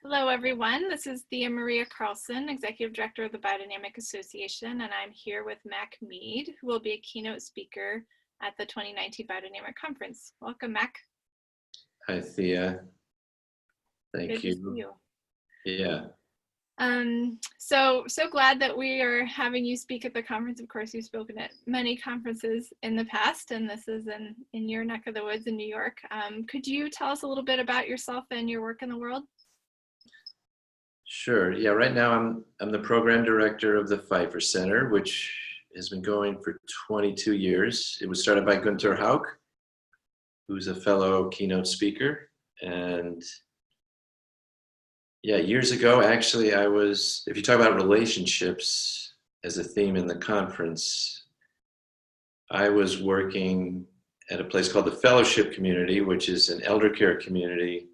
Hello, everyone. This is Thea Maria Carlson, Executive Director of the Biodynamic Association, and I'm here with Mac Mead, who will be a keynote speaker at the 2019 Biodynamic Conference. Welcome, Mac. Hi, Thea. Thank Good you. to see you. Yeah. So glad that we are having you speak at the conference. Of course, you've spoken at many conferences in the past, and this is in your neck of the woods in New York. Could you tell us a little bit about yourself and your work in the world? Sure. Yeah. Right now, I'm the program director of the Pfeiffer Center, which has been going for 22 years. It was started by Gunther Hauck, who's a fellow keynote speaker, and yeah, years ago, actually, if you talk about relationships as a theme in the conference, I was working at a place called the Fellowship Community, which is an elder care community,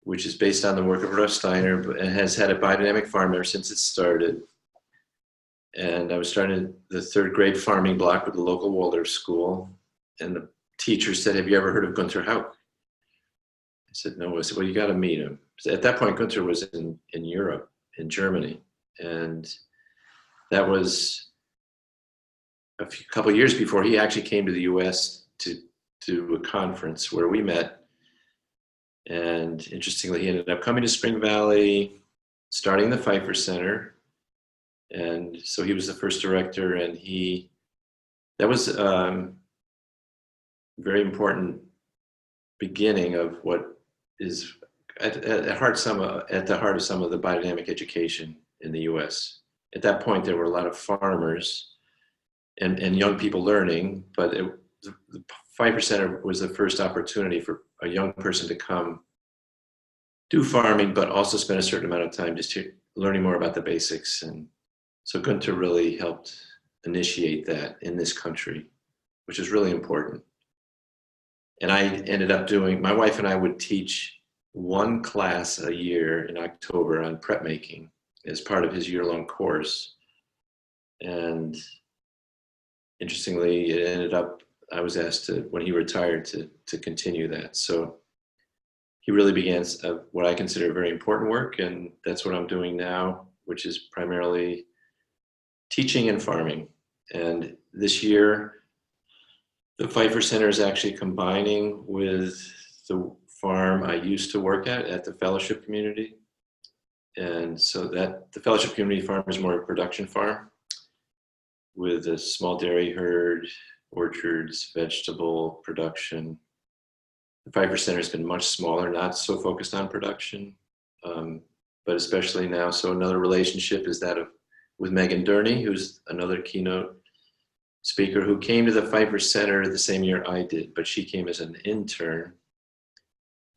which is based on the work of Russ Steiner and has had a biodynamic farm ever since it started. And I was starting the third grade farming block with the local Waldorf school. And the teacher said, "Have you ever heard of Gunther Hauck?" I said, "No." I said, "Well, you got to meet him." So at that point, Gunther was in Europe, in Germany. And that was a couple of years before he actually came to the US to a conference where we met. And interestingly, he ended up coming to Spring Valley, starting the Pfeiffer Center. And so he was the first director, and that was very important beginning of what is at the heart of some of the biodynamic education in the US. At that point, there were a lot of farmers and young people learning, but the Pfeiffer Center was the first opportunity for a young person to come do farming, but also spend a certain amount of time just learning more about the basics. And so Gunther really helped initiate that in this country, which is really important. And I ended up my wife and I would teach one class a year in October on prep making as part of his year-long course. And interestingly, it ended up, I was asked when he retired, to continue that. So he really began what I consider very important work, and that's what I'm doing now, which is primarily teaching and farming. And this year, the Pfeiffer Center is actually combining with the farm I used to work at the Fellowship Community. And so that the Fellowship Community Farm is more a production farm with a small dairy herd, orchards, vegetable production. The Pfeiffer Center has been much smaller, not so focused on production, but especially now. So another relationship is that with Megan Durney, who's another keynote speaker who came to the Pfeiffer Center the same year I did, but she came as an intern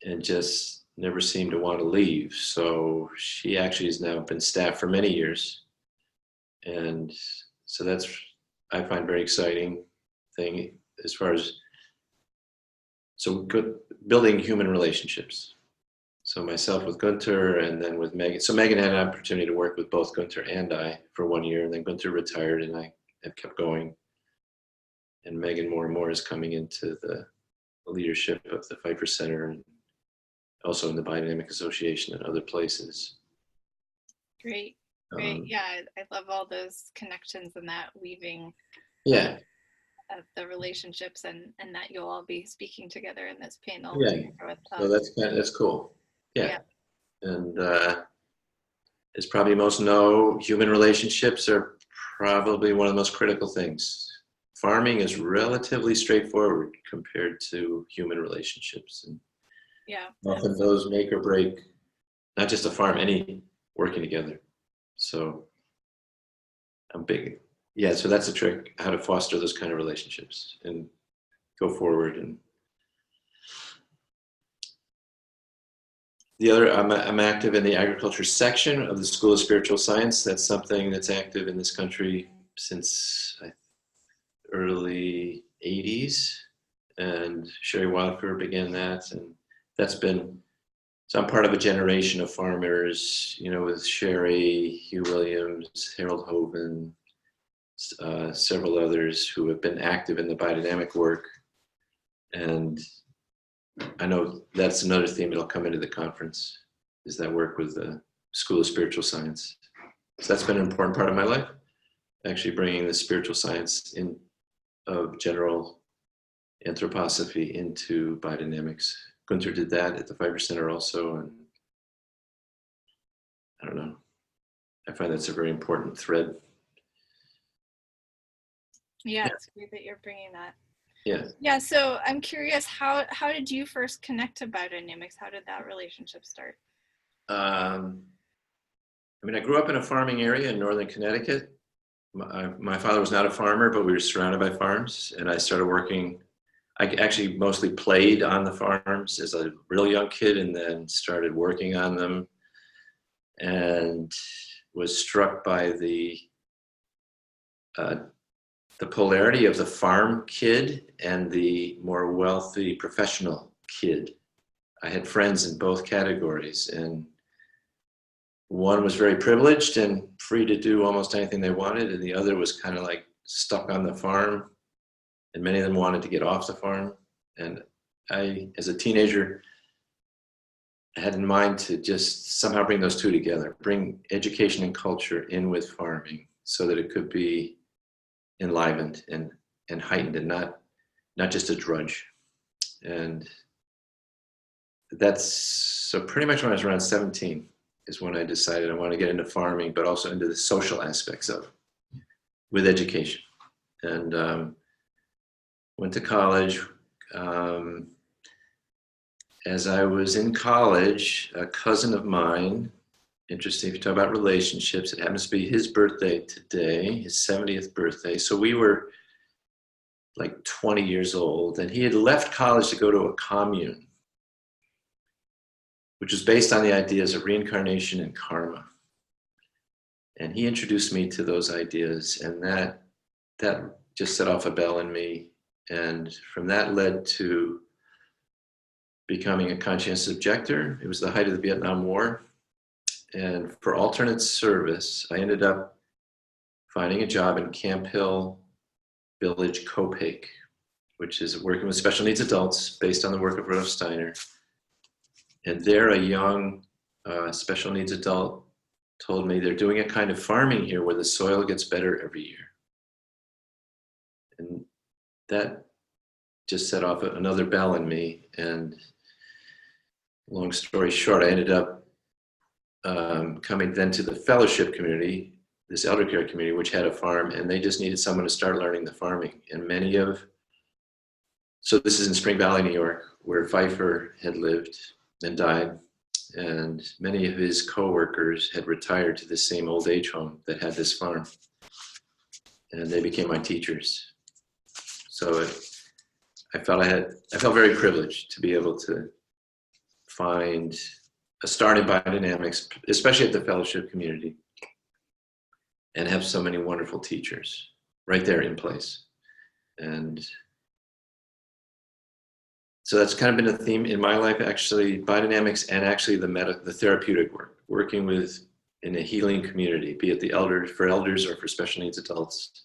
and just never seemed to want to leave. So she actually has now been staff for many years. And so that's, I find, very exciting thing as far as building human relationships. So myself with Gunther and then with Megan. So Megan had an opportunity to work with both Gunther and I for 1 year, and then Gunther retired and I have kept going. And Megan more and more is coming into the leadership of the Pfeiffer Center and also in the Biodynamic Association and other places. Great. Yeah, I love all those connections and that weaving. Yeah. Of the relationships and that you'll all be speaking together in this panel. Yeah. So that's cool. Yeah. And as probably most know, human relationships are probably one of the most critical things. Farming is relatively straightforward compared to human relationships. And often those make or break, not just a farm, any working together. So I'm big. Yeah, so that's a trick, how to foster those kind of relationships and go forward. And the other, I'm active in the agriculture section of the School of Spiritual Science. That's something that's active in this country since early 80s. And Sherry Wildfer began that. And that's been, so I'm part of a generation of farmers, with Sherry, Hugh Williams, Harold Hoven, several others who have been active in the biodynamic work. And I know that's another theme that'll come into the conference. is that work with the School of Spiritual Science. So that's been an important part of my life, actually bringing the spiritual science in of general anthroposophy into biodynamics. Gunther did that at the Pfeiffer Center also, and I don't know. I find that's a very important thread. Yeah, it's great that you're bringing that. Yeah. Yeah, so I'm curious, how did you first connect to biodynamics? How did that relationship start? I mean, I grew up in a farming area in northern Connecticut. My father was not a farmer, but we were surrounded by farms, and I started working. I actually mostly played on the farms as a real young kid, and then started working on them, and was struck by the polarity of the farm kid and the more wealthy professional kid. I had friends in both categories, and one was very privileged and free to do almost anything they wanted, and the other was kind of like stuck on the farm, and many of them wanted to get off the farm. And I, as a teenager, had in mind to just somehow bring those two together, bring education and culture in with farming so that it could be enlivened and heightened and not just a drudge. And that's, so pretty much when I was around 17 is when I decided I want to get into farming, but also into the social aspects of with education. And went to college. As I was in college, a cousin of mine, interesting if you talk about relationships, it happens to be his birthday today, his 70th birthday. So we were like 20 years old, and he had left college to go to a commune, which was based on the ideas of reincarnation and karma. And he introduced me to those ideas, and that just set off a bell in me. And from that led to becoming a conscientious objector. It was the height of the Vietnam War. And for alternate service, I ended up finding a job in Camp Hill Village, Copiague, which is working with special needs adults based on the work of Rudolf Steiner. And there, a young special needs adult told me they're doing a kind of farming here where the soil gets better every year. And that just set off another bell in me. And long story short, I ended up coming then to the fellowship community, this elder care community, which had a farm, and they just needed someone to start learning the farming. And so this is in Spring Valley, New York, where Pfeiffer had lived and died. And many of his coworkers had retired to the same old age home that had this farm. And they became my teachers. So I felt very privileged to be able to find a start in biodynamics, especially at the fellowship community, and have so many wonderful teachers right there in place. And so that's kind of been a theme in my life, actually, biodynamics and actually the therapeutic work, working with in a healing community, be it for elders or for special needs adults.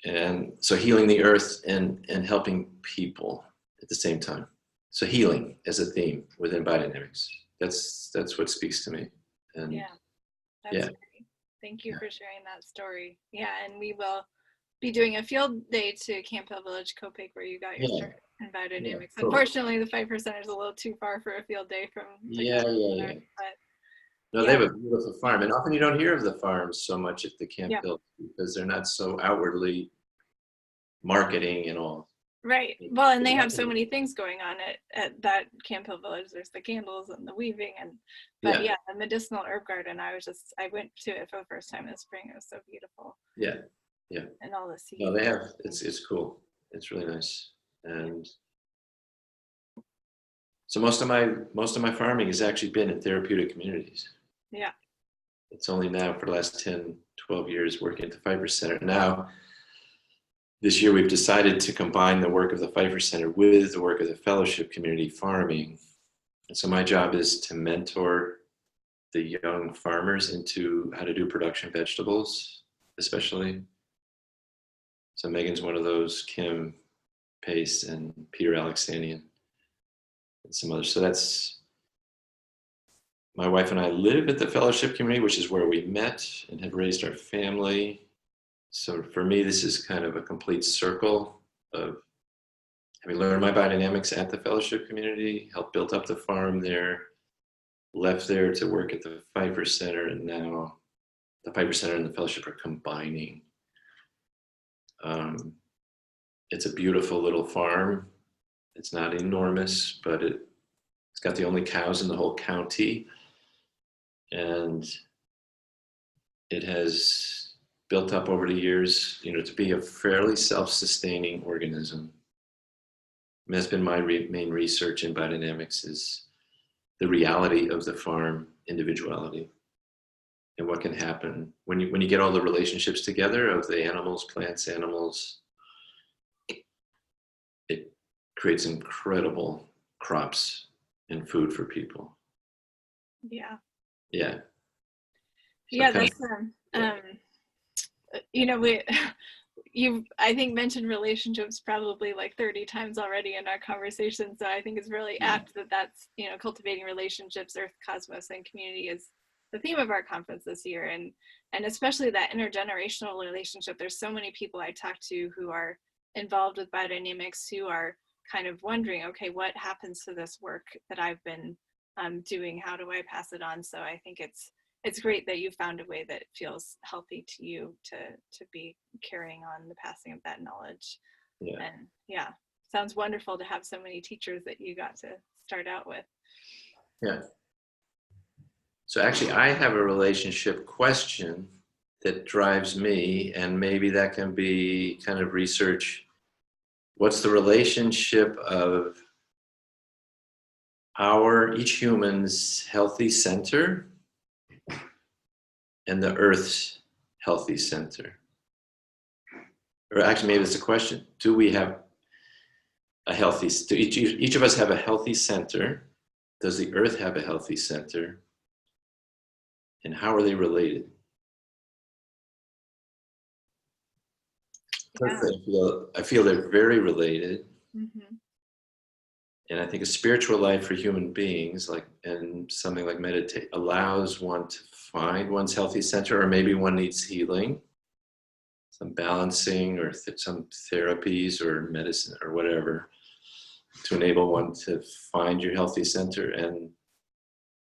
And so healing the earth and helping people at the same time. So healing as a theme within biodynamics. That's what speaks to me. And yeah, that's great. Thank you for sharing that story. Yeah, and we will be doing a field day to Camp Hill Village, Copiague, where you got your start in biodynamics. Yeah, unfortunately, the Pfeiffer Center is a little too far for a field day from the Center, but no, they have a beautiful farm, and often you don't hear of the farms so much at the Camp Hill because they're not so outwardly marketing and all. Right. Well, and they have so many things going on at that Camp Hill Village. There's the candles and the weaving, but the medicinal herb garden. I went to it for the first time in the spring. It was so beautiful. Yeah. And all the seeds. No, they have. It's cool. It's really nice. And so most of my farming has actually been in therapeutic communities. Yeah. It's only now for the last 10, 12 years working at the Pfeiffer Center. Now, this year we've decided to combine the work of the Pfeiffer Center with the work of the fellowship community farming. And so my job is to mentor the young farmers into how to do production vegetables, especially. So Megan's one of those, Kim Pace and Peter Alexanian and some others. So My wife and I live at the fellowship community, which is where we met and have raised our family. So for me, this is kind of a complete circle of having learned my biodynamics at the fellowship community, helped build up the farm there, left there to work at the Pfeiffer Center, and now the Pfeiffer Center and the fellowship are combining. It's a beautiful little farm. It's not enormous, but it's got the only cows in the whole county. And it has built up over the years, to be a fairly self-sustaining organism. And that's been my main research in biodynamics, is the reality of the farm individuality and what can happen when you get all the relationships together of the animals, plants, animals. It creates incredible crops and food for people. Yeah. Yeah. Yeah, that's you've, I think, mentioned relationships probably like 30 times already in our conversation. So I think it's really apt that that's, cultivating relationships, Earth, cosmos, and community is the theme of our conference this year. And especially that intergenerational relationship. There's so many people I talk to who are involved with biodynamics who are kind of wondering, okay, what happens to this work that I've been doing? How do I pass it on? So I think it's great that you found a way that feels healthy to you to be carrying on the passing of that knowledge. Yeah. And yeah, sounds wonderful to have so many teachers that you got to start out with. Yeah. So actually, I have a relationship question that drives me, and maybe that can be kind of research. What's the relationship of each human's healthy center and the Earth's healthy center? Or actually, maybe it's a question. Do we have do each of us have a healthy center? Does the Earth have a healthy center? And how are they related? Yeah. I feel they're very related. Mm-hmm. And I think a spiritual life for human beings, and something like meditate, allows one to find one's healthy center, or maybe one needs healing, some balancing, or some therapies or medicine or whatever, to enable one to find your healthy center. And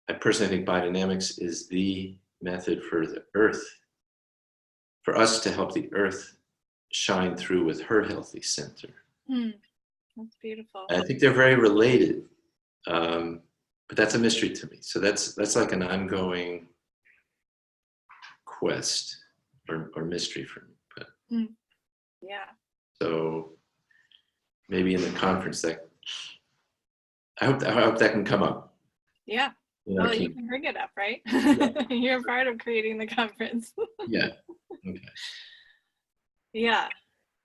I personally think biodynamics is the method for the Earth, for us to help the Earth shine through with her healthy center. That's beautiful. I think they're very related, but that's a mystery to me. So that's like an ongoing quest or mystery for me. But yeah. So maybe in the conference I hope that can come up. Yeah. Well, you can bring it up, right? Yeah. You're part of creating the conference. Yeah. Okay. Yeah.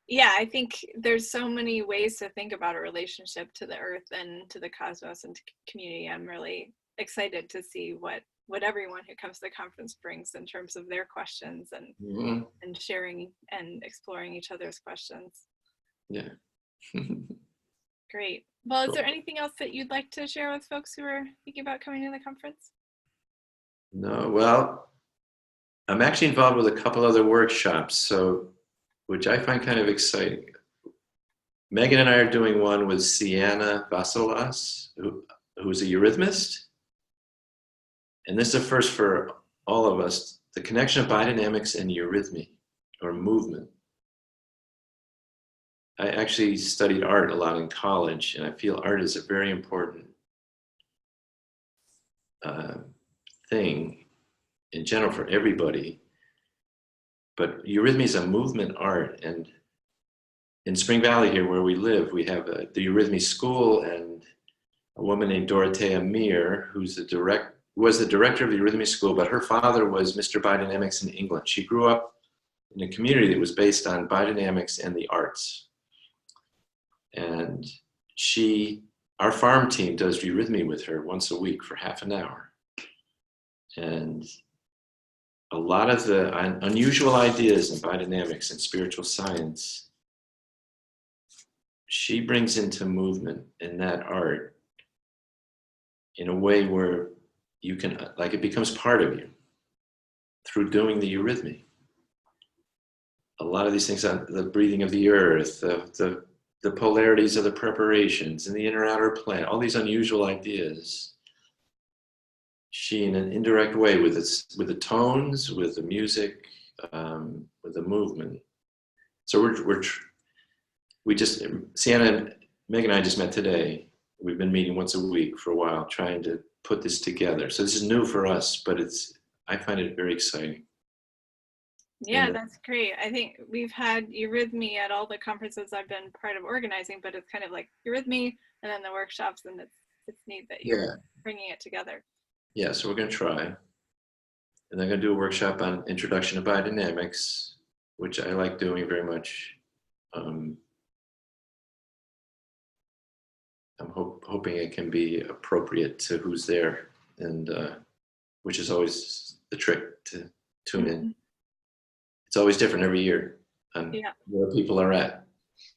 Yeah, I think there's so many ways to think about a relationship to the Earth and to the cosmos and to community. I'm really excited to see what everyone who comes to the conference brings in terms of their questions and and sharing and exploring each other's questions. Yeah. Great. Well, is there anything else that you'd like to share with folks who are thinking about coming to the conference? No, well, I'm actually involved with a couple other workshops, which I find kind of exciting. Megan and I are doing one with Sienna Vasolas, who's a eurythmist. And this is a first for all of us, the connection of biodynamics and eurythmy, or movement. I actually studied art a lot in college, and I feel art is a very important thing in general for everybody. But eurythmy is a movement art, and in Spring Valley here where we live, we have the Eurythmy School, and a woman named Dorothea Meir, was the director of the Eurythmy School, but her father was Mr. Biodynamics in England. She grew up in a community that was based on biodynamics and the arts. And our farm team does eurythmy with her once a week for half an hour. And a lot of the unusual ideas in biodynamics and spiritual science, she brings into movement in that art in a way where you can, like, it becomes part of you through doing the eurythmy. A lot of these things, the breathing of the earth, the polarities of the preparations and the inner-outer plan, all these unusual ideas, she, in an indirect way, with the tones, with the music, with the movement. So we just, Sienna, Meg and I just met today. We've been meeting once a week for a while, trying to put this together. So this is new for us, but I find it very exciting. Yeah, that's great. I think we've had eurythmy at all the conferences I've been part of organizing, but it's kind of like eurythmy and then the workshops, and it's neat that you're bringing it together. Yeah, so we're going to try. And they're going to do a workshop on introduction to biodynamics, which I like doing very much. I'm hoping it can be appropriate to who's there, and which is always the trick to tune in. It's always different every year on where people are at.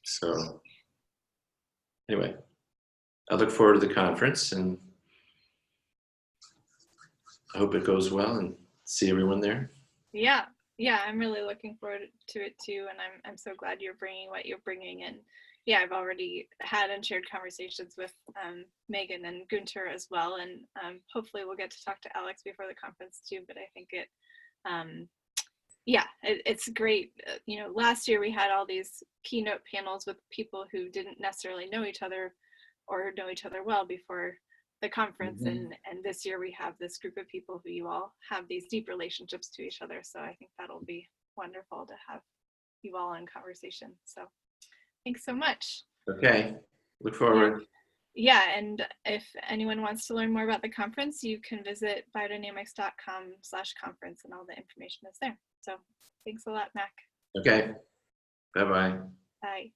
So anyway, I look forward to the conference, and I hope it goes well and see everyone there. Yeah, I'm really looking forward to it too, and I'm so glad you're bringing what you're bringing. And yeah, I've already had and shared conversations with Megan and Gunter as well, and hopefully we'll get to talk to Alex before the conference too. But I think it's great. You know, last year we had all these keynote panels with people who didn't necessarily know each other or know each other well before the conference, and this year we have this group of people who you all have these deep relationships to each other. So I think that'll be wonderful to have you all in conversation. So thanks so much. Okay, look forward. Yeah, and if anyone wants to learn more about the conference, you can visit biodynamics.com/conference, and all the information is there. So thanks a lot, Mac. Okay, bye-bye. Bye.